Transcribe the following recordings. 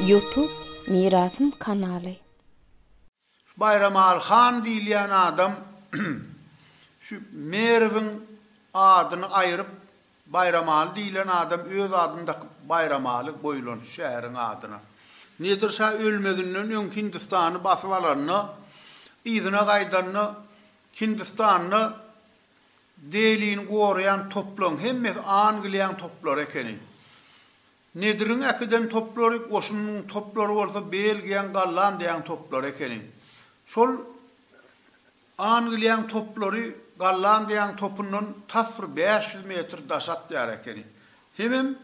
YouTube Mirasım kanalı. Bayram Alhan diýilen adam şu Mervin adını ayırıp Bayramal diýilen adam öz adynda Bayramaly boýlan şäherin adyna. Nedirse ölmedinden öň Hindistany basyp alanyny, izine gaýdanyny, Hindistanyny delin gorayan toplaň hemme Angliýan toplar ekeni. Nedirin akiden toplary, oşunyň toplary bolsa Belgiýan, Gollandiýan toplar ekeni. Şol Angliýan toplary Gollandiýan topundan tasvir 500 metr daşat ýar ekeni. Hemem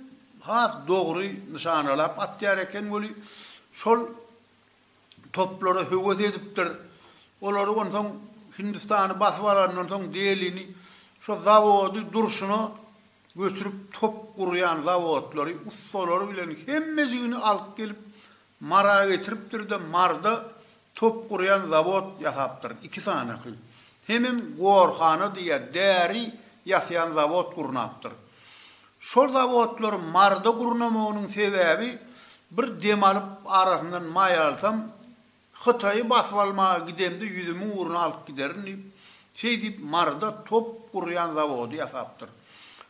has dogry nişanalap atýar eken boli şol toplary höwet edipdir. Olary ondan Hindistany basyp alandan soň delini şo zawody durşuny götürüp top gurýan zawodlary, ustalary bilen hemmejigini alyp gelip mara getiripdir de marda top gurýan zawod ýasapdyr. 2 sanaky. Hemem Gorhana diýe däri ýasyan zawod gurnapdyr. Şol zawodlar marda gurnamagynyň sebäbi bir dem alyp arasyndan maý alsam Hytaýy basyp almaga gidemde ýüzümi uruny alyp giderini şey diýip marda top gurýan zawody ýasapdyr.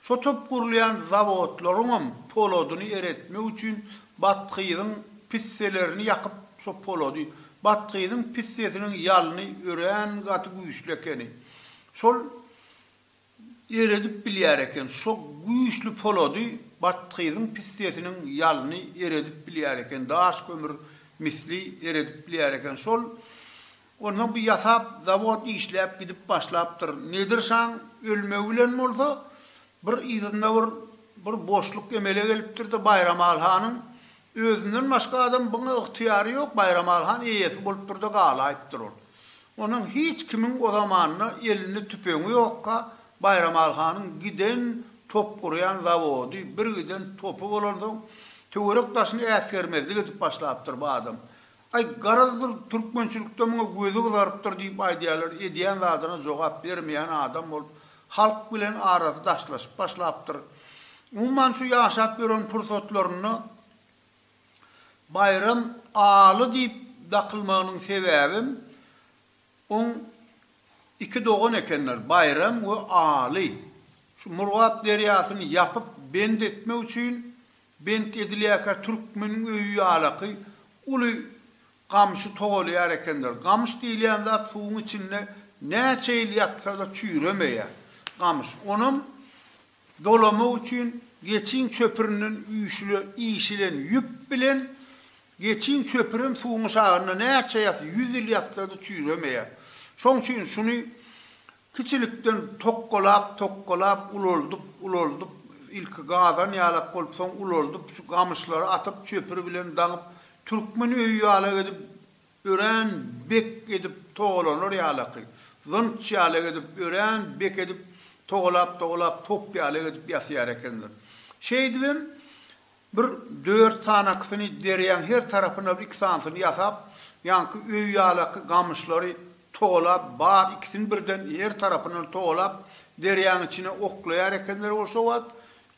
Şo top gurýan zawodlaryň poloduny eretmek üçin batkyýyň pisselerini ýakyp şo polody batkyýyň pissesiniň ýalyny ören gaty güýçlekeni. Şol eredip bilýär eken, şo güýçlü polody batkyýyň pissesiniň ýalyny eredip bilýär eken, daş kömür misli eredip bilýär eken. Şol ondan bu ýasap zawod işläp gidip başlapdyr. Nedirşan ölmek bilen bolsa bir ýerinde bir boşluk emele gelipdir de Bayramal hanyň özünden başga adam buna ıhtiýary ýok. Bayramal han eýesi bolup durda galaypdyr ol. Onuň hiç kimin o zamanyna elini tüpeňi ýokka Bayramal hanyň giden top gurýan zawody bir giden topu bolardy. Töwerek taşyny äsgermezlik edip başlapdyr bu adam. Ay garaz bir türkmençilikde muňa gözi gyzarypdyr diýip aýdýarlar. Edýän zadyna jogap bermeýän adam bolup halk bilen arasy daşlaşyp başlapdyr. Umman şu ýaşap gören pursatlaryny Bayram aly diýip dakylmagynyň sebäbim on 2 dogan ekenler, Bayram we aly. Şu Murgat derýasyny ýapyp bend etmek üçin bend edilýäkä türkmeniň öýü alaky uly gamşy togalýar ekenler. Gamş diýilen zat suwuň içinde näçe ýyl ýatsa da çüýremeýär. Gamş. Onuň dolama üçin geçin çöpürünün işilen yüp bilen geçin çöpürün suwuň şagyna näçe ýatsy 100 ýyl ýatsa da çüýremeýär. Şoň üçin şuny kiçilikden tokkolap uloldup ilki gazan ýalap bolup soň uloldup şu gamşlary atyp çöpür bilen daňyp türkmen öýü ýala edip ören bek edip toğlanır ýalaky. Zınç ýala edip ören bek edip toğlap top ýala edip ýasýar ekenler. Şeýdibem bir 4 tanakyny derýän her tarapyna bir iksansyny ýasap, ýanky öýü ýalaky gamşlary toğlap bar ikisini birden her tarapyna toğlap derýän içine oklaýar ekenler bolsa wat,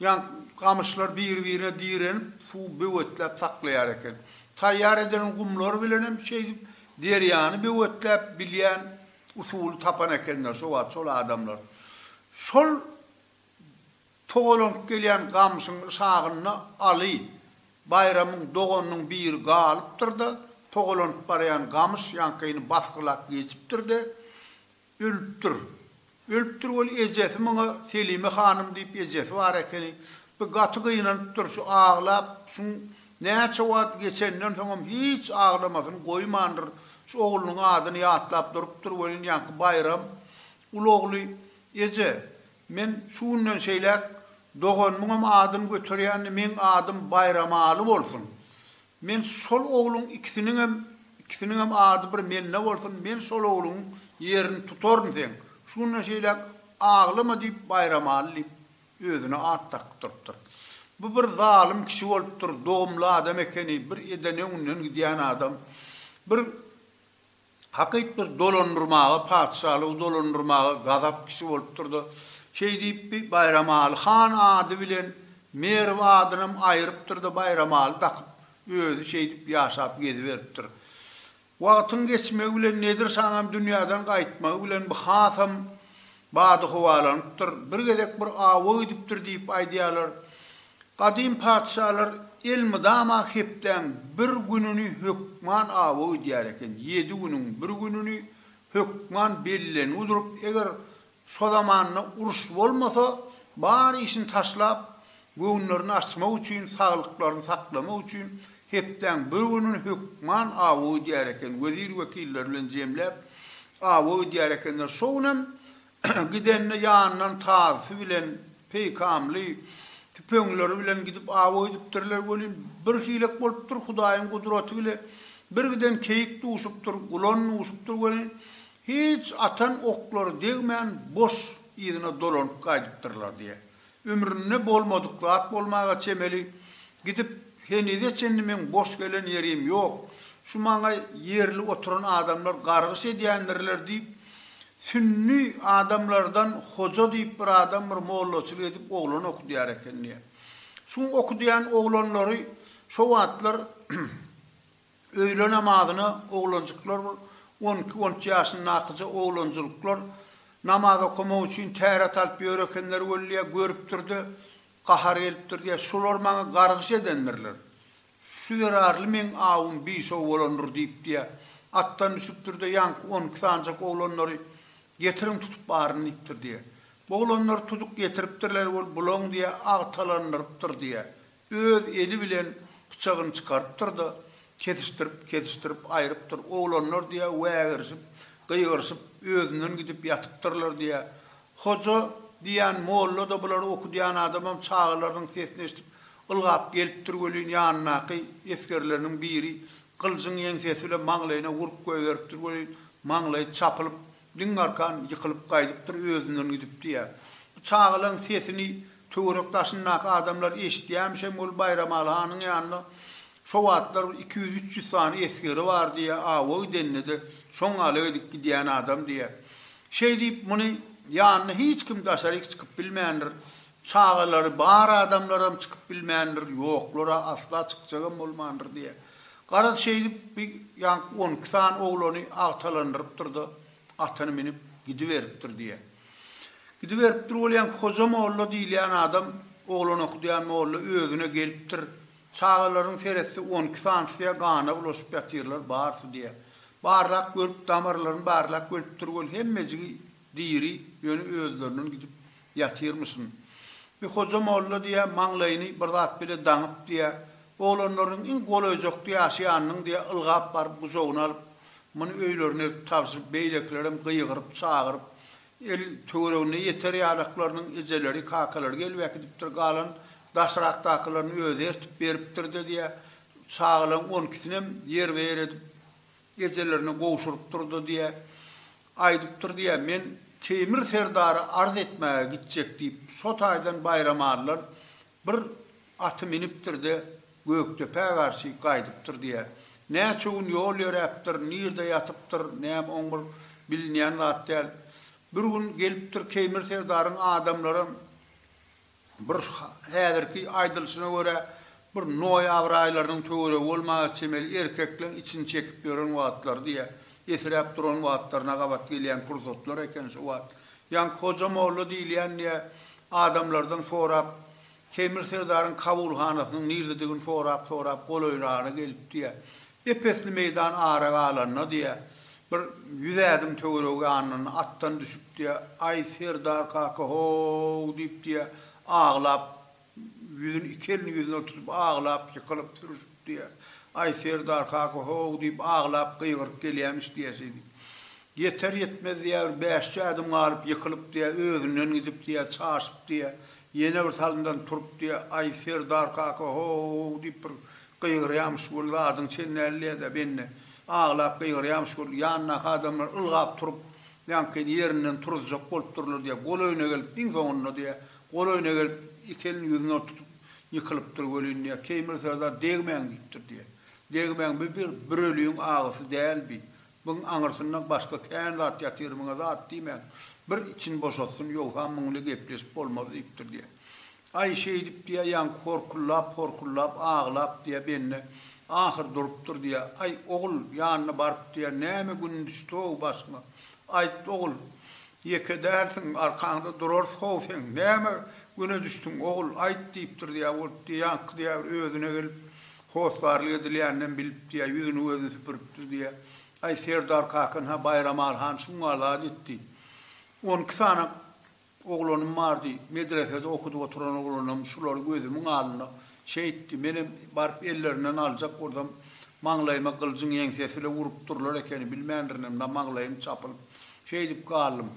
ýanky gamşlar bir-birine diýrenip suw böwetläp saklaýar eken. Taýýar edilen gumlar bilen hem şey derýany böwetläp bilýän usul tapan ekenler şo wat şol adamlar. Şol toğlanıp gelýän gamşyň şagyny aly Bayramyň doganynyň bir galypdyr da toğlanıp barýan gamş ýankyny baskylap geçipdir de ölüpdir. Ölüpdir ol ejesi muňa Selime hanym diýip ejesi bar ekeni. Bu gaty gynanypdyr şu ağlap şu näçe wagt geçenden soňam hiç ağlamasyn goýmandyr. Şu oğlunyň adyny ýatlap durupdyr bolýan ýanky Bayram ulogly eje. Men şundan şeýlek doganyň adyny götürýän men adym Bayramaly bolsun. Men şol oğluň ikisiniň hem ady bir menne bolsun. Men şol oğluň ýerini tutarym sen. Şundan şeýlek ağlama diýip Bayramaly özüne at takdypdyr. Bu bir zalim kişi bolupdyr, dogumly adam ekeni, bir edene unden gidýän adam. Bir Hakik bir dolandırmağı, padşahlığı dolandırmağı gazap kişi bolup durdu. Şey deyip bir Bayramal Han adı bilen Merv adınım ayırıp durdu Bayramal takıp özü şey deyip yaşap gezi verip durdu. Wagtyň geçmegi bilen nedir saňam dünýäden gaýtmagy bilen bu hasam bady howalanypdyr. Bir gezek bir awa edipdir diýip aýdýarlar. Gadim padşahlar ilmi dama hepden bir gününü hükman awa edýär eken. 7 günüň bir gününü hükman bellen udurup eger şo zamanna uruş bolmasa bar işin taşlap göwnlerini açmak üçin, saglyklaryny saklamak üçin hepden bir günün hükman awa edýär eken. Wezir wekiller bilen jemläp awa edýär ekenler. Şoňam gidenne ýanyndan tazy bilen peýkamly tüpeňleri bilen gidip awa edipdirler bolýan. Bir hilek bolupdyr Hudaýyň gudraty bilen. Bir giden keyik duşupdyr, ulan uşupdyr bolýan. Hiç atan oklary degmän boş ýerine dolanyp gaýdypdyrlar diýe. Ömründe bolmadyk zat bolmaga çemeli gidip henide çendimen boş gelen yerim yok. Şu maňa yerli oturan adamlar gargyş edýänlerler diýip sünni adamlardan hoca diýip bir adam bir mollaçylyk edip oglany okudýar eken diýe. Şu okudýan oglanlary şo wagtlar öýle namazyny oglanjyklar 12-13 ýaşyny nakyja oglanjyklar namaz okumak üçin täret alyp ýörekenler bolýar görüp durdy. Qahar elipdir diye şolar maňa gargyş edenlerler. Şu zararly men awum bir şo bolandyr diýip diye attan düşüpdir de ýank 10 sancak oglanlary getirim tutup baryny ipdir diye. Bu oglanlar tutuk getiripdirler bulaň diye agtalandyrypdyr diye. Öz eli bilen bıçagyny çykartypdyr da kesiştirip aýrypdyr. Oglanlar diye wägerişip, gyýgyrşyp özünden gidip ýatypdyrlar diye. Hoca diýen molla da bular okudýan adamam çağlaryň sesini eşitip ılgap gelipdir bolýan ýanynaky eskerleriniň biri kılıcın ýensesi bilen maňlaýyna vurup goýberipdir bolýan. Maňlaý çapylyp diň arkan ýykylyp gaýdypdyr özünden gidip diýe. Bu çağlaryň sesini töwerek taşynnak adamlar eşitýärmişem ol Bayramal hanyň ýanyna şo wagtlar 200-300 sany eskeri bar diýe awa edennidi. Şoň aly edip gidýän adam diýe. Şey diýip muny ýanyna hiç kim daşaryk çykyp bilmeýändir. Çağalary bar adamlaram çykyp bilmeýändir. Ýoklara asla çykjagam bolmandyr diýe. Gara şey diýip bir ýank 10 san oglany agtalandyryp durdy. Atany minip gidiberipdir diýe. Gidiberipdir bolýan hoja molla diýilýän adam oglany okudýan molla özüne gelipdir. Çağalaryň feresi 12 sansiýa gana ulaşyp ýatyrlar barsy diýe. Barlak görüp damarlaryny barlak görüp durgul hemmejigi diýri ýöne özleriniň gidip ýatyrmyşyn. Bir hoja molla diýe maňlaýyny bir zat bile daňyp diýe oglanlaryň iň golaýjak ýaşaýanyň diýe ılgap baryp buzogyny alyp muny öýlerine tawsyp beýleklerim gyýgyryp çağıryp el töweregine ýeter ýalaklarynyň ejeleri kakalary gelip edipdir galan daşrakdakylaryny özü etip beripdirdi diýe çağlaryň 12-sinem ýer ber edip ejelerini gowşurup durdy diýe aýdypdyr diýe men Temir Serdary arz etmäge gitjek diýip şo taýdan Bayramallar bir aty minipdir de Göktepe garşy gaýdypdyr diýe. Näçe gün ýol ýöräpdir, nirde ýatypdyr, näme oňur bilinýän zat däl. Bir gün gelipdir Temir Serdaryň adamlary bir häzirki aýdylşyna görä bir noý awraýlarynyň töwere bolmagy çemel erkekleň içini çekip ýören wagtlar diýe. Esirap duran wagtlaryna gabat gelýän pursatlar eken şu wagt. Ýank hoja molla diýilýän diýe adamlardan sorap Temir Serdaryň kabulhanasynyň nirdedigini sorap golaýlary gelip diýe. Epesli meydan ara galanyna diýe. Bir 100 adım töwerege anyny attan düşüp diýe ay Serdar kaka ho diýip diýe ağlap yüzünü iki elini yüzüne tutup ağlap yıkılıp duruşup diye ay Serdar kaka ho diýip ağlap gyýgyryp gelýärmiş diýesidi. Yeter yetmez diýär 5 adım alyp yıkılıp diye özünden gidip diye çaşıp diye yine bir salından turup diye ay Serdar kaka ho diýip gyýgyrýarmış bol adyň çenelliýe de benne ağlap gyýgyrýarmış bol ýanyna adamlar ılgap turup ýanky ýerinden turjak bolup durlar diye golaýyna gelip iň soňunda diye golaýyna gelip iki elini yüzüne tutup yıkılıpdyr bolýan diye Temir Serdar degmeň diýipdir diye. Degmeň bir ölüň ağysy däl bi. Bunun aňyrsyndan başga kän zat ýatyr muňa zat diýmän. Bir için boşatsyn ýoksa muňla gepleşip bolmaz diýipdir diýe. Ay şey diýip diýe ýan korkullap ağlap diýe benne ahir durupdur diýe. Ay ogul ýanyna baryp diýe näme gün düşdi o başma. Ay ogul ýeke därsiň arkaňda durar soňsen näme güne düşdüň ogul aýt diýipdir diýe. O diýen diýe özüne gelip hoslarly edilýänden bilip diýe ýüzüni özü süpüripdir diýe. Ay Serdar kakyn ha Bayram Alhan şuňala gitdi. 12 sana oğlanım vardı, medresede okudu oturan oğlanım, şular gözümün alına şey etti, benim barıp ellerinden alacak oradan mağlayıma kılıcın ensesiyle vurup dururlar ekeni bilmeyenlerine mağlayım çapılıp şey edip kaldım.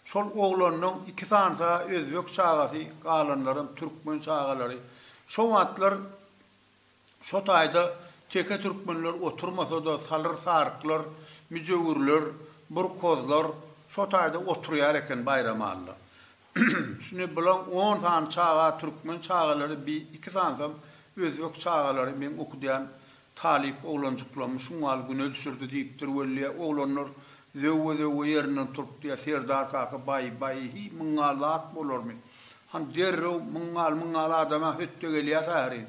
Sol oğlanın 2 sansa Özbek çağası kalanlarım, Türkmen çağaları. Şu atlar, şu tayda teke Türkmenler oturmasa da salır sarıklar, mücevürler, burkozlar, şu tayda oturuyor eken Bayram Allah. Şunu bilen 10 tane çağa, Türkmen çağaları, 2 tane Özbek çağaları men okuyan talip oğlancıklarım şunal güne düşürdü deyiptir velliye oğlanlar zöwe yerinden turup diye Serdar kaka bay hi mıngalat bolur mu? Han derro mıngal adama hütte geliyor sahri.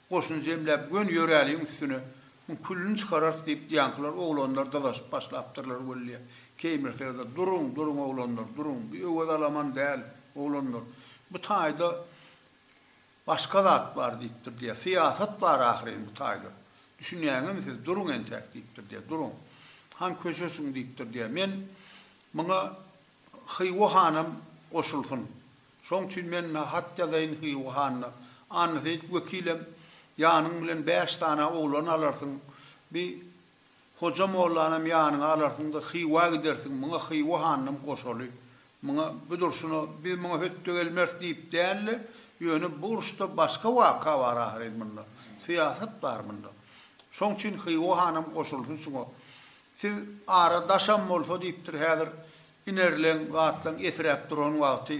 Koşun cemlep gün yöreliyim üstüne. Kullun çıkarar deyip diyanklar oğlanlar dalaşıp başlaptırlar velliye. Keymir Serdar durun oğlanlar durun. Bir öwed alaman değil oğlanlar. Bu tayda başka zat var deyiptir diye. Siyaset var ahirin bu tayda. Düşünýäňem siz durun entek deyipdir diye durun. Han köşesin deyipdir diye. Men bana Hywa hanım koşulsun. Şoň üçin men hat ýazaýyn Hywa hanyna. Anzyp wekilim ýanyň bilen 5 tane oğlan alarsın. Bir hoca mollanym ýanyna alarsın da Hywa gidersin. Bana Hywa hanım koşuly. Bana budurşuny biz bana hötte gelmez diýip däl. Ýöne burşda başka waka var ahirin bunda. Siyaset var bunda. Şoň üçin Hywa hanım koşulsun şoňa. Siz aradaşam bolsa diýipdir häzir inerlen wagtdan esrep duran wagty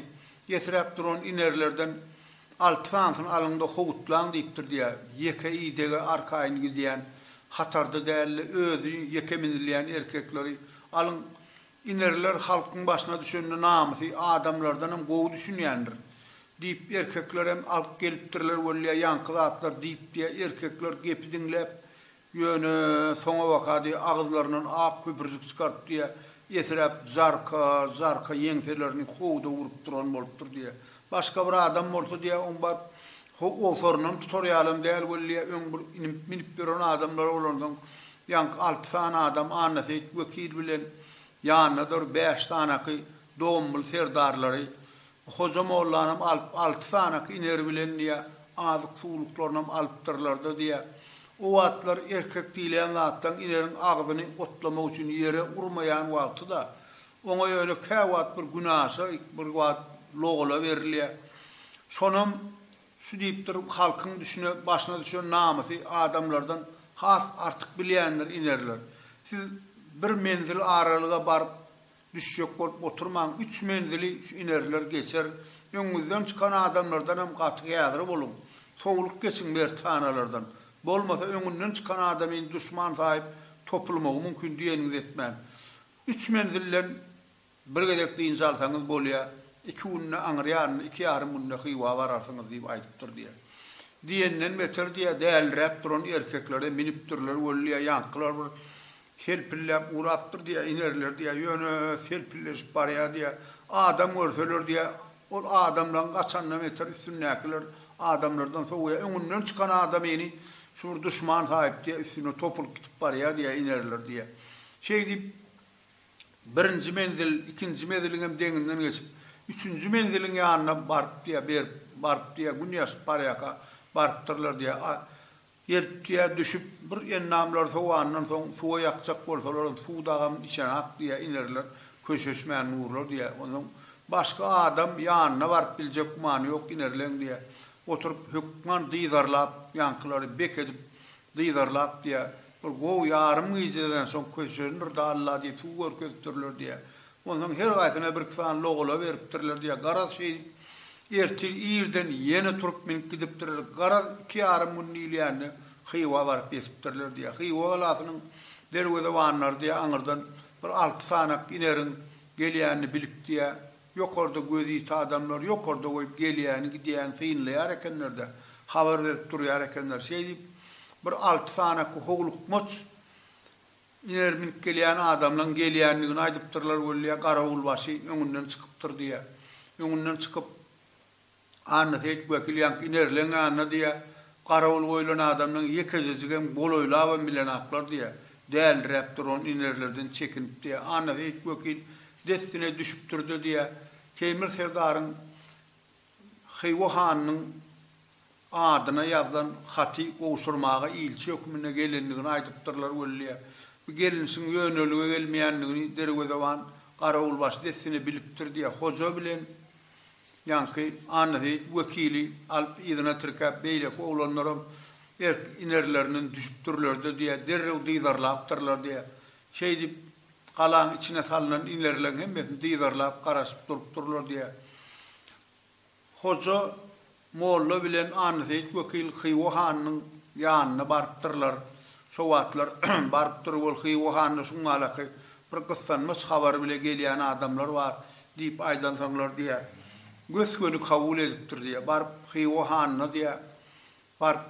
esrep duran inerlerden altsansyn alynda howutlan diýipdir diýe. Ýeke ýdege arkaýyn gidýän hatarda däli özü ýeke minilýän erkekleri alyn inerler halkyň başyna düşende namysy adamlardan hem gowy düşünýändir. Diýip erkekler hem alyp gelipdirler welliä ýanky zatlar diýip diýe erkekler gepi dinläp ýöne soňa wakady agzlarynyň ak köpürjük çykarp diýe esrep zarka ýeňselerini howda urup duran bolupdyr diýe. Başga bir adam bolsa diýe on bar o sorunum tutorialym däl welliä öň bir minip duran adamlar olandan ýanky 6 tane adam anasy wekil bilen ýanyna 5 tane dowumly serdarlary hoja mollanam 6 tane iner bilen diýe azyk suwluklarynam alypdyrlar da diýe. O atlar erkek diýilen zatdan inerin agzyny otlamak üçin ýere urmaýan wagtyda oňa ýöne käwat bir günahsa bir wagt logula berilýär. Şonam şu diýipdir halkyň düşüne başyna düşen namysy adamlardan has artyk bilýänler inerler. Siz bir menzil aralyga baryp düşjek bolup oturmaň 3 menzili şu inerler geçer. Öňüňizden çykan adamlardan hem gaty ýadyr bolun. Soňluk geçin ber tanalardan. Bolmasa öňünden çykan adamyň düşman sahyp topulmagy mümkin diýeniňiz etmän. 3 menzillen bir gedekli insalsaňyz bolýar. 2 günne aňrýan, 2 ýarym günne Hywa bararsyňyz diýip aýdypdyr diýe. Diýenden beter diýe dälrep duran erkeklere minip durlar welliä ýankylar bir helpillep urapdyr diýe inerler diýe ýöne helpilleşip barýar diýe adam görseler diýe ol adamdan gaçandan beter üstünäkiler adamlardan soňra öňünden çykan adam ýeni şu düşman sahyp diye üstüne topul gitip barya diye inerler diye. Şey diýip birinji menzil, ikinji menziliň deňinden geçip, üçüncü menziliň ýanyna baryp diye günýaş barýaka barypdyrlar diye. Ýerdiýe düşüp bir ennamlar sowandan soň suwa ýakjak bolsalar suwdagam içen ak diye inerler, köşeşmän nurlar diye. Onuň başga adam ýanyna baryp biljek many ýok inerlen diye. Oturup hükman diýdarlap ýankylary bek edip diýdarlap diýe bir gow ýarym ýyjydan soň köşenir da Allah diýip suw görkezdirler diýe. Ondan her gaýsyna bir kısan logula beripdirler diýe. Garaz şey ertil ýerden ýene turup minip gidipdirler. Garaz 2 ýarym gün ýylýany Hywa baryp beripdirler diýe. Hywa galasynyň derwede wanlar diye aňyrdan bir 6 sanak inerin gelýänini bilip diye ýokarda gözi ta adamlar ýokarda goýup gelýäni gidýän synlaýar ekenler-de habar berip durýar ekenler. Şeýdip bir 6 sanak hogluk moç iner minip gelýän adamlaryň gelýänligini aýdypdyrlar bolýa Garawul başy öňünden çykypdyr diye. Öňünden çykyp anna seit wekilýän inerleň anna diye Garawul goýulan adamlaryň ýekejizigem boloýlaba bilen aklar diye. Däl reptoron inerlerden çekinip diye anna seit wekil destine düşüpdürdi diye. Keýmir Serdaryň Hywa hanyň adyna ýazdan haty gowşurmaga ilçi hökmüne gelenligini aýdypdyrlar bolýa. Bu gelinsiň ýönelige gelmeýänligini derwede wan Garawul baş destine bilipdir diye hoja bilen ýanky anhy wekili alp ýygyna türkap beýle oğlanlarym inerlerinin düşüpdürlerde diye derrew diýdarlapdyrlar diye. Şeýdip galan içine salynan inerlerin hemmesini diýdarlap garaşyp durupdyrlar diye. Hoja molla bilen anhy wekil Hywa hanyň ýanyna barpdyrlar. Şo wagtlar barıp durup ol Hywa hanyny şuňalaky bir gyssanmys habar bile gelýän adamlar bar diýip aýdansaňlar diye. Gösgünü kabul edipdir diye. Barıp Hywa hanyny diye barıp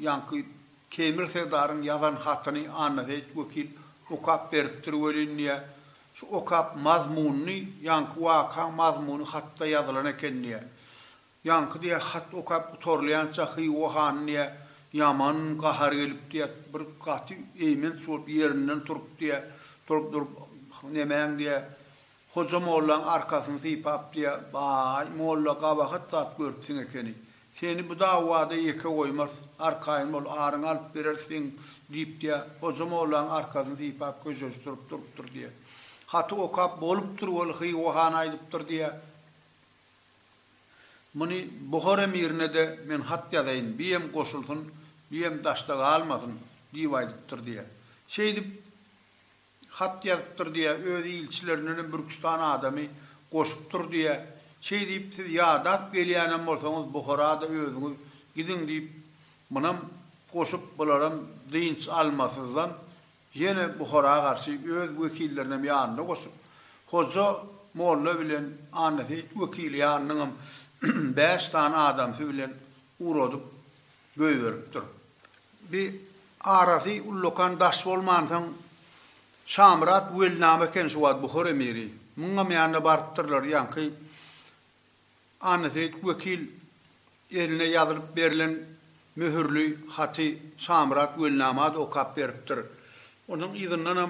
ýanky Keýmir Serdaryň ýazan hatyny anhy wekil okap beripdir diye. Şu okap mazmuny ýanky waka mazmuny hatda ýazylan eken diye. Ýanky diye hat okap torlaýança Hywa hanyny yaman kahar gelip diye bir gaty eýmen surup ýerinden turup diye durup nemäň diye hoja mollaň arkasyny sypap diye baý molla gabahat tat görüpsiň ekeni. Seni bu dawada ýeke goýmaz arkaýyn bol aryň alyp berersiň diýip diye hoja mollaň arkasyny sypap köşeştirip durupdyr diye. Haty okap bolupdyr bol Hywa han aýdypdyr diye. Muni Buhara emirine de men hat ýazaýyn, biýem goşulsun, biýem daşdaga almasyn diýip aýdypdyr diye. Şeýdip hat ýazypdyr diye öz ilçilerinden bir üç tane adamy goşupdyr diye. Şeýdip siz ýadap gelýänem bolsaňyz Buharada özüňiz gidin diýip munam goşup bularam diýinç almasyzdan ýene Buharaga garşy öz wekillerine ýanyna goşup hoja molla bilen anhy wekil ýanynyň 5 tane adam bilen uğradyp göýberipdir. Bir arasy ullokan daş bolmansaň Şamrat welname ken şu wagt Buhara emiri. Muňa ýanyna barıpdyrlar ýanky anhy wekil eline ýazylyp berilen möhürli haty Şamrat welnama okap beripdir. Onuň ýygynyň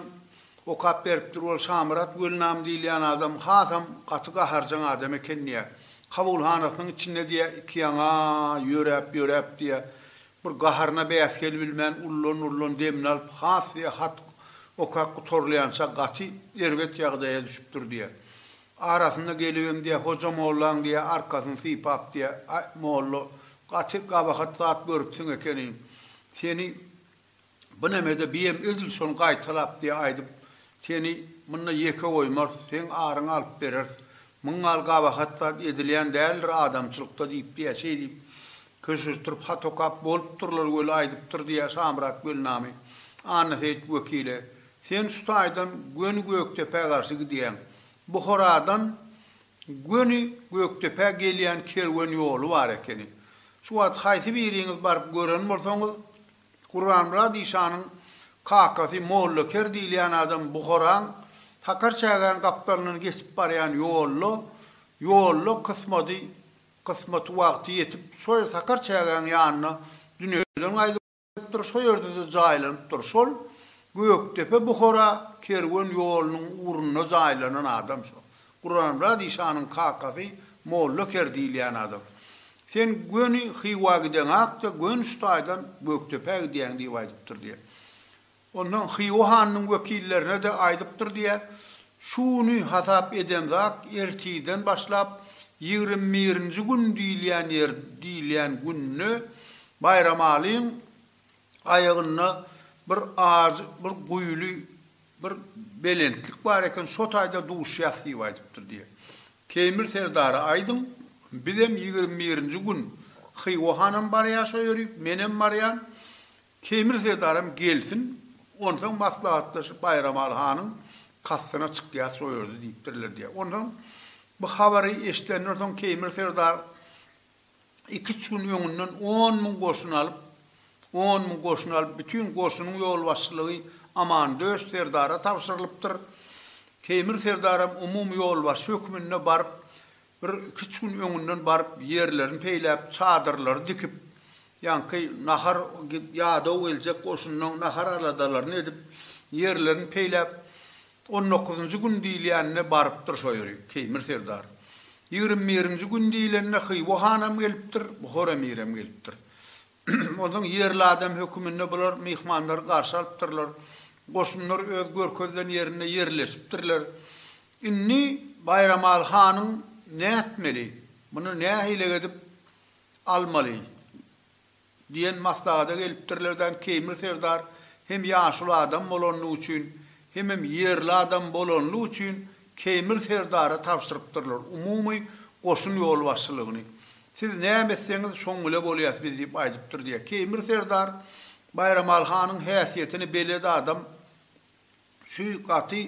okap beripdir ol Şamrat welnam diýilýän adam hasam gaty gaharjan adam eken ýa. Kabul hanasynyň içinde diye iki ýana ýörep diye bir gaharna beýaskel bilmän ullon demini alyp hasy hat okak torlaýança gaty erwet ýagdaýa düşüpdir diye. Arasynda gelýän diye hoja mollaň diye arkasyny sypap diye mollo gaty gabahat zat görüpsiň ekeni. Seni bu nemede biýem ödül şol gaýtalap diye aýdyp seni munna ýeke goýmaz, sen aryň alyp berersiň. Mungal gabahat edilýän däldir adamçylykda diýip diye şey diýip köşüşdirip hat okap bolup durlar göl aýdypdyr diye Şamrat welnamy anhy wekile. Sen şu taýdan göni Göktepe garşy gidýän. Buharadan göni Göktepe gelýän kerwen ýolu bar ekeni. Şu wagt haýsy biriňiz baryp gören bolsaňyz Kur'an radişanyň kakasy molla kerdiýän adam Buharaň Takar çağan kaptanını geçip baryan yollu kısmatı vakti yetip şoy takar çağan yanına dünyadan ayrılıptır şoy yerde de zaylanıptır şol Göktepe Buhara kerwen yolunun uğruna zaylanan adam şo. Kur'an radişanyň kakasy molla kerdiýän adam. Sen göni Hywa giden akta gön ştaýdan Göktepe gidýän diýip aýdypdyr diye. Ondan Hywa hanyň wekillerine de aýdypdyr diye. Şunu hasap eden zat ertiden başlap 20-nji gün diýilýän günni bayram alyň aýagyna bir az bir guýly bir belentlik bar eken şo taýda duş ýasy aýdypdyr diye. Keýmir Serdary aýdym bizem 20-nji gün Hywa hanam bar ýaşaýaryk, menem barýan. Keýmir Serdarym gelsin Ondan maslahatlaşıp Bayramal Han'ın kassına çıkıya soyurdu deyipdirler diye. Ondan bu habari eşitlenirden Keymir Serdar 2-3 gün öňünden 10.000 goşun alıp 10.000 goşun alıp bütün goşunun yol başçılığı aman döş Serdara tapşyrılıpdyr. Keymir Serdaram umum yol baş hökmünde barıp bir 2 gün öňünden barıp yerlerini peýläp çadırlar dikip ýanky nahar ýa-da geljek goşunyň nahar aladalaryny edip yerlerini peýläp 19-njy gün diýilýänine barıpdyr şoýury Keymir Serdar. 20-nji gün diýilende Hywa hanam gelipdir, Buhara mirem gelipdir. Onuň yerli adam hökmünde bular mehmanlar garşy alypdyrlar. Goşunlar öz görkezden yerine yerleşipdirler. Inni Bayramal Hanyň ne etmeli? Bunu ne hile edip almaly? Diyen maslahata gelipdirlerden Keymir Serdar hem ýaşul adam bolanlygy üçin hem yerli adam bolanlygy üçin Keymir Serdara tapşyrypdyrlar. Umumy goşun ýol başçylygyny. Siz näme etseňiz şoň bile bolýas biz diýip aýdypdyr diýe. Keymir Serdar Bayramal Hanyň häsiýetini beledi adam şu gaty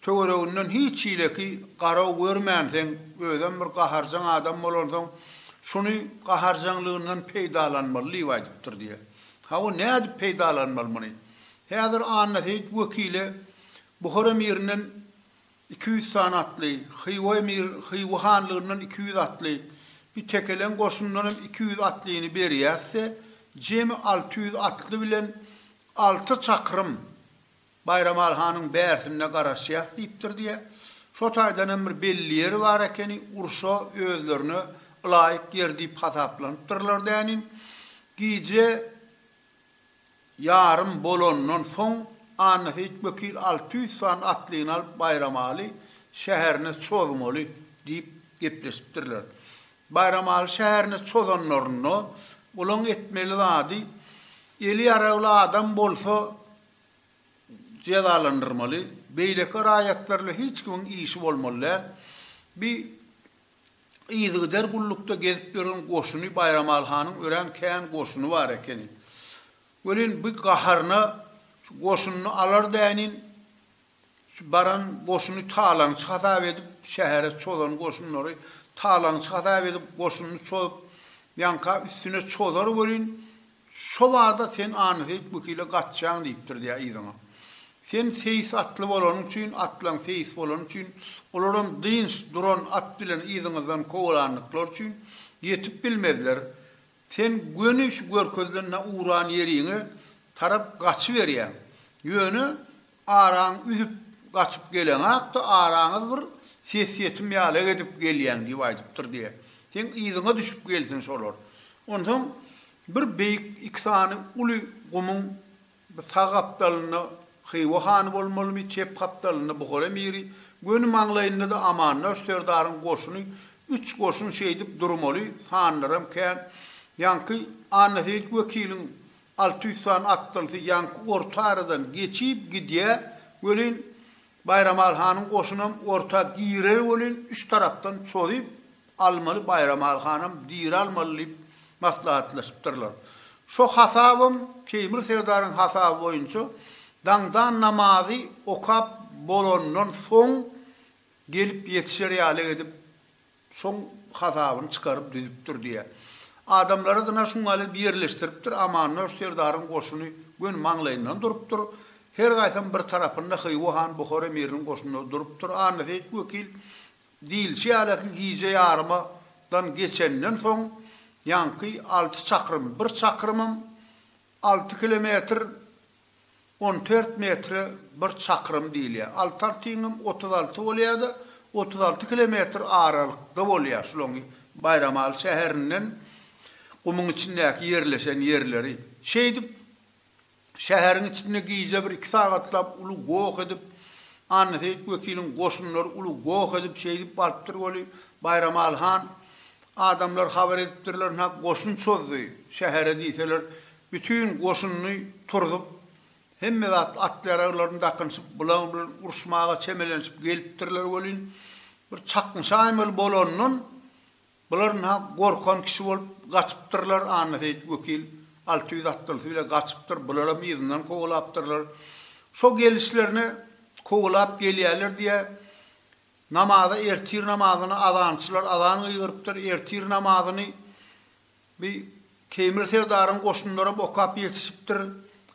töwereginden hiç ileki garaw görmänseň, özüm bir gaharjan adam bolansoň, şunu gaharjanlygyndan peýdalanmaly diýipdir diýe. Ha o näde peýdalanmaly? Häzir annaty wekili Buhara mirinden 200 sanatly, Hywa hanlygyndan 200 atly, bir tekelen goşunlaryň 200 atlyny berýärse, jemi 600 atly bilen 6 çakrym Bayramal Hanyň bärsine garaşýas diýipdir diýe. Şo taýdan bir belli ýeri bar ekeni, urşa özlerini laýyk ýer diýip hasaplanypdyrlar dänin. Giýje yarım bolandan soň annaty wekil 600 san atlyny alyp Bayramaly şäherine çogmaly diýip gepleşipdirler. Bayramal şäherine çoganlaryny ulan etmeli zady eli ýarawly adam bolsa cezalandırmalı. Beyleki raýatlarla hiç kimin işi bolmaly. Bir ýygyder gullukda gezip ýören goşuny Bayramal Hanyň ören kän goşuny bar ekeni. Welin bu gaharna goşuny alar dänin baran goşuny talan çyhada edip şähere çolan goşunlary talan çyhada edip goşuny çoğup ýanka üstüne çolar welin şo wada sen anyp bu kile gatçaň diýipdir diýe ýygyna. Sen seyis atlı bolan üçin, atlan seyis bolan üçin, olaryň dinç duran at bilen ýygyňyzdan kowalanyklar üçin ýetip bilmezler. Sen gönüş görkezden uran ýeriňi tarap gaçy berýän. Ýöne araň üzüp gaçyp gelen hakda araňyz bir sesiýetim ýaly edip gelýän diýip aýdypdyr diýe. Sen ýygyňa düşüp gelsin şolar. Ondan bir beýik iksany uly gumyň bir sagapdalyny Hywa hany bolmaly, çep kaptalyny Buhara miri, gönü maňlaýynda da amanna Serdaryň goşuny 3 goşun şeýdip durmaly, sanlarym kän ýanky annaty wekiliň 600 san atdylsy ýanky orta aradan geçip gidýär, welin Bayramal Hanyň goşunam orta girer welin üç tarapdan çoýup almaly Bayramal Hanam diýir almaly maslahatlaşypdyrlar. Şo hasabym Keymir Serdaryň hasaby boýunça dangdan namazy okap bolandan soň gelip ýetişer ýaly edip soň hasabyny çykaryp düzüpdir diýe. Adamlary da şuňaly birleşdiripdir, amanna Serdaryň goşuny gün maňlaýyndan durupdyr. Her gaýsam bir tarapynda Hywa han Buhara miriniň goşuny durupdyr. Annaty wekil diýilşi ýaly giýje ýarmadan geçenden soň ýanky 6 çakrym, bir çakrymym 6 kilometr 14 metre bir çakrym diýilýär. Altartyňym 36 bolýardy, 36 kilometr aralykda bolýar şuň Bayramal şäherinden gumyň içindäki yerleşen yerleri. Şeýdip şäheriň içinde giýje bir 2 sagatlap uly goň edip annaty wekiliň goşunlary uly goň edip şeýdip barypdyr boly. Bayramal Han adamlar habar edipdirler, ha goşun çözdi. Şähere diýseler bütün goşuny turdup hemme atlarlaryň dakynşyp bulan bilen urşmaga çemelenşip gelipdirler bolin. Bir çakmşaýmal bolanyn bularyn ha gorkan kişi bolup gaçypdyrlar annaty wekil 600 atdyl bile gaçypdyr bulara ýygyňdan kowalapdyrlar. Şo gelişlerini kovulap gelýärler diye namaza ertir namazını azançılar azan ýyrypdyr, ertir namazını bir Kemir Serdar'ın goşunlara okap yetişipdir.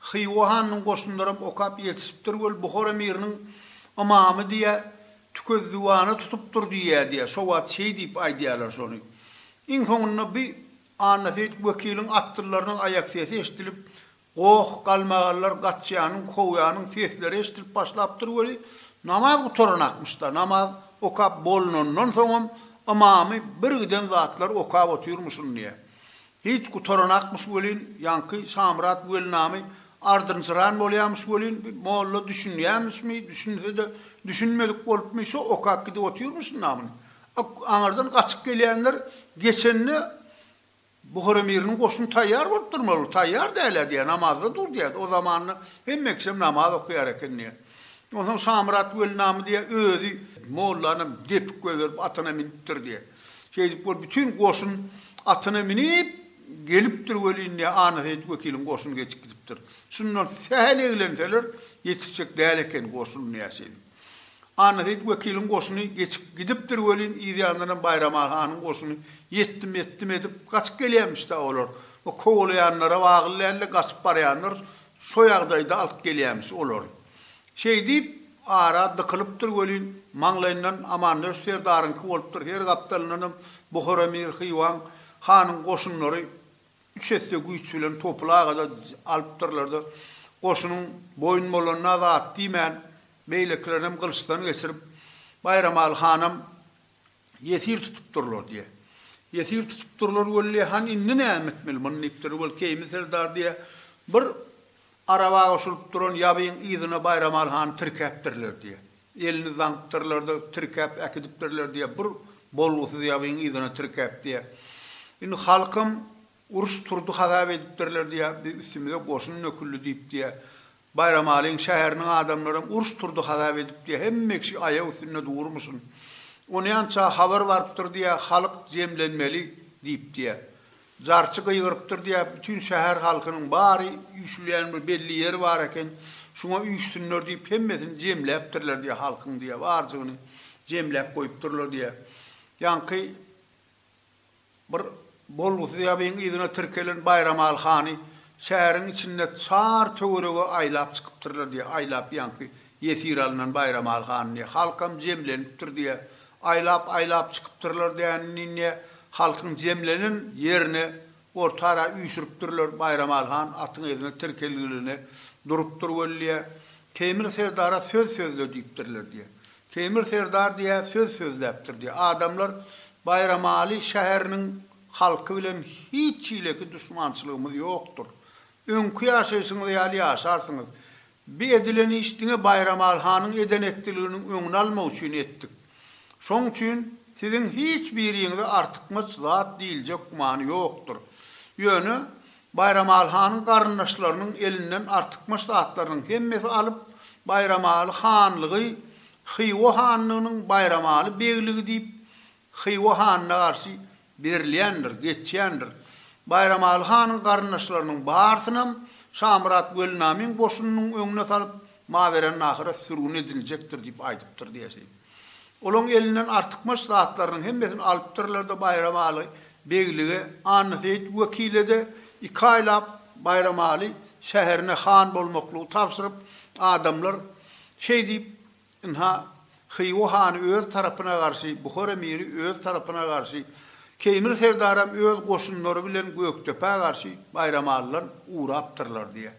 Hıyvahanyň goşunlara okap yetişipdir. Bol Buhara emiriniň imamy diye tükezüwany tutupdyr diye şo wat şey diýip aýdýarlar şonu. Iň soňunda bir Anafet wekiliň attyrlarynyň ayak sesi eşdilip goh galmaganlar gatçyanyň kowýanyň sesleri eşdilip başlapdyr weli namaz oturanakmışda. Namaz okap bolunandan soňam imamy bir giden zatlar okap oturmuşun diye. Hiç kutoranakmış welin yankı Samrat welnamy ardynçyran bolýarmyş welin molla düşünýärmişmi düşünse de düşünmedik bolupmy şo okap gidip oturmuşun namyny. Aňardan gaçyp gelýänler geçenni Buhara emiriniň goşuny taýýar bolup durmaly, taýýar däle diýe namazda dur diýe. O zamanyny hemmeksem namaz okuyar eken diýe. Ondan Samrat welnamy diýe özü mollanyň depik berip atyna minipdir diýe. Şeýdip bol bütün goşun atyna minip gelipdir welin Anafet wekiliň goşuny geçip gidipdir. Şundan sähel eglenseler ýetişjek däl eken goşun näşedi. Anafet wekiliň goşuny geçip gidipdir welin ýa-da Bayram Alhanyň goşuny yettim edip gaçyp gelýärmişde olar. O kowlaýanlara wagyllarla gaçyp barýanlar şo ýagdaýda alyp gelýärmiş olar. Şey diýip ara dıkylypdyr welin maňlaýyndan aman Serdarynky bolupdyr. Her gapdalynyň Buhara emir Hıywan hanyň goşunlary üçesse güýç bilen toplaga alypdyrlar da goşunyň boyun molanyna zat diýmän beýleklerim kılıçdan geçirip Bayram Alhanam yesir tutupdurlar diye. Yesir tutupdurlar welli han inni nämetmel mannipdir wel Kemir Serdar diye bir araba goşulyp duran ýabyň ýyzyna Bayram Alhan tirkäpdirler diye. Elini zaňtyrlarda tirkäp äkidipdirler diye bir bolgusyz ýabyň ýyzyna tirkäp diye. Indi halkym uruş turdu hazap edipdirler diye üstümizde goşun nöküllü diýip diye. Bayram Alyň şäheriniň adamlaryň uruş turdu hazap edip diye hemmekşi aýa üstüne durmuşsun. Onyança habar barıpdyr diye halk jemlenmeli diýip diye. Jarçy gyýrypdyr diye bütün şäher halkynyň bary ýüşülýän bir belli ýeri bar eken şuňa üýüşdünler diýip hemmesini jemläpdirler diye halkyň diye barjygyny jemläp goýupdyrlar diye. Ýanky bir bolgusyz ýabyň ýyzyna tirkelen Bayram Alhany şäheriň içinde çar töwerege aýlap çykypdyrlar diye aýlap ýanky yesir alynan Bayram Alhany halkam jemlenipdir diye aýlap çykypdyrlar diýenine halkyň jemlenen ýerine ortara üýsüripdirler Bayram Alhan atyň ýerine tirkeligine durupdyr welli Kemir Serdara söz diýipdirler diye. Kemir Serdar diye söz sözläpdir diye. Adamlar Bayram Ali şäheriniň halky bilen hiç ileki düşmançylygymyz ýokdur. Öňkü ýaşaýyşyňyz ýaly ýaşarsyňyz. Bir edileni işdiňe Bayram Alhanyň eden etdiliginiň öňüni almak üçin etdik. Şoň üçin siziň hiç bir ýerinde artykmaz zat diýiljek gumany ýokdur. Ýöne Bayram Alhanyň garyndaşlarynyň elinden artykmaz zatlarynyň hemmesi alyp Bayram Aly hanlygy Hıywa hanynyň Bayram Aly begligi diýip Hıywa hanyna garşy berilýändir, geçýändir. Bayram Aly hanyň garyndaşlarynyň barsyna Samrat welnamyň goşunyň öňüne salyp maveren ahyra sürgün ediljekdir diýip aýdypdyr diýeşi. Olaň elinden artykmaz zatlarynyň hemmesini alypdyrlar da Bayram Aly begligi Anafet wekili de iki aýlap Bayram Aly şäherine han bolmaklygy tapşyryp adamlar şey diýip inha Hıywa hany öz tarapyna garşy, Buhara emiri öz tarapyna garşy, Kemir Serdaram öz goşunlary bilen Göktepe garşy Bayram Alylar uğrapdyrlar diye.